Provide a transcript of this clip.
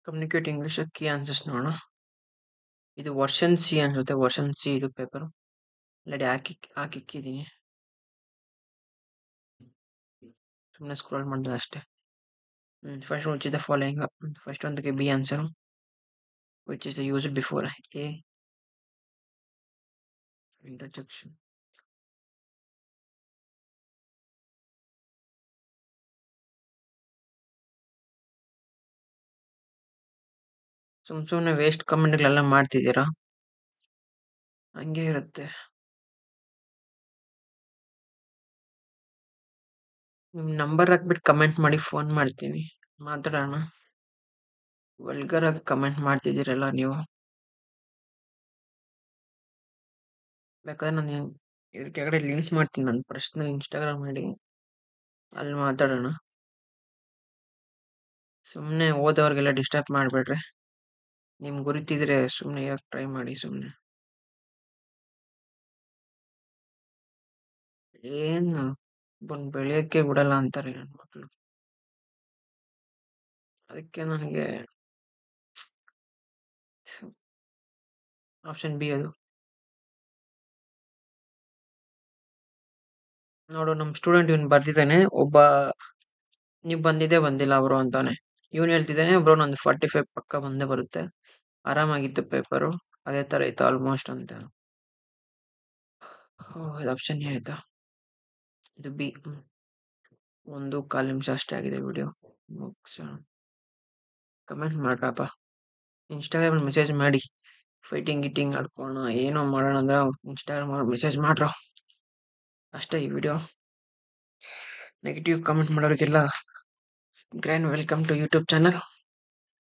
Communicate English key answers ನೋಡೋಣ. ಇದು version C ಅನ್ಸುತ್ತೆ. ವರ್ಷನ್ ಸಿ ಇದು ಪೇಪರು. ಆಲ್ರೆಡಿ ಹಾಕಿಕ್ಕಿದ್ದೀನಿ. ಸುಮ್ಮನೆ ಸ್ಕ್ರೋಲ್ ಮಾಡಿದೆ ಅಷ್ಟೇ. First which is the following. First ಒಂದಕ್ಕೆ B answer. Which is used before a interjection. ಸುಮ್ಮನೆ ವೇಸ್ಟ್ ಕಮೆಂಟ್ಗಳೆಲ್ಲ ಮಾಡ್ತಿದ್ದೀರಾ, ಹಂಗೆ ಇರುತ್ತೆ. ನಿಮ್ಮ ನಂಬರ್ ಹಾಕ್ಬಿಟ್ಟು ಕಮೆಂಟ್ ಮಾಡಿ, ಫೋನ್ ಮಾಡ್ತೀನಿ, ಮಾತಾಡೋಣ. ವಲ್ಗರ್ ಆಗಿ ಕಮೆಂಟ್ ಮಾಡ್ತಿದ್ದೀರಲ್ಲ ನೀವು. ಬೇಕಾದ್ರೆ ನಾನು ಇದ್ರ ಕೆಳಗಡೆ ಲಿಂಕ್ ಮಾಡ್ತೀನಿ, ನನ್ನ ಪರ್ಸ್ನಲ್ ಇನ್ಸ್ಟಾಗ್ರಾಮ್ ಐಡಿ, ಅಲ್ಲಿ ಮಾತಾಡೋಣ. ಸುಮ್ಮನೆ ಓದೋರಿಗೆಲ್ಲ ಡಿಸ್ಟರ್ಬ್ ಮಾಡಬೇಡ್ರಿ. ನಿಮ್ಗೆ ಗುರುತಿದ್ರೆ ಸುಮ್ಮನೆ ಇರೋಕ್ಕೆ ಟ್ರೈ ಮಾಡಿ. ಸುಮ್ಮನೆ ಏನು ಬೆಳೆಯೋಕ್ಕೆ ಬಿಡಲ್ಲ ಅಂತಾರೆ ನನ್ನ ಮಕ್ಕಳು. ಅದಕ್ಕೆ ನನಗೆ ಆಪ್ಷನ್ ಬಿ ಅದು. ನೋಡು, ನಮ್ಮ ಸ್ಟೂಡೆಂಟ್ ಇವನು ಬರ್ದಿದ್ದಾನೆ. ಒಬ್ಬ ನೀವು ಬಂದಿಲ್ಲ ಅವರು ಅಂತಾನೆ. ಇವನು ಹೇಳ್ತಿದ್ದಾನೆ ಬ್ರೋ ನಂದು 45 ಪಕ್ಕ ಬಂದೇ ಬರುತ್ತೆ, ಆರಾಮಾಗಿತ್ತು ಪೇಪರು, ಅದೇ ಥರ ಇತ್ತು ಆಲ್ಮೋಸ್ಟ್ ಅಂತ. ಇದು ಆಪ್ಷನ್ ಎ ಆಯ್ತಾ? ಇದು ಬಿ. 1.25 ನಿಮಿಷ ಅಷ್ಟೇ ಆಗಿದೆ ವಿಡಿಯೋ ಮುಗಿಸೋಣ. ಕಮೆಂಟ್ ಮಾಡ್ರಪ್ಪ, ಇನ್ಸ್ಟಾಗ್ರಾಮಲ್ಲಿ ಮೆಸೇಜ್ ಮಾಡಿ. ಫೈಟಿಂಗ್ ಆಡ್ಕೋಣ, ಏನೋ ಮಾಡೋಣ ಅಂದ್ರೆ ಇನ್ಸ್ಟಾಗ್ರಾಮ್ ಮೆಸೇಜ್ ಮಾಡ್ರೋ ಅಷ್ಟೇ. ಈ ವಿಡಿಯೋ ನೆಗೆಟಿವ್ ಕಮೆಂಟ್ ಮಾಡೋರಿಗೆಲ್ಲ grand welcome to YouTube channel.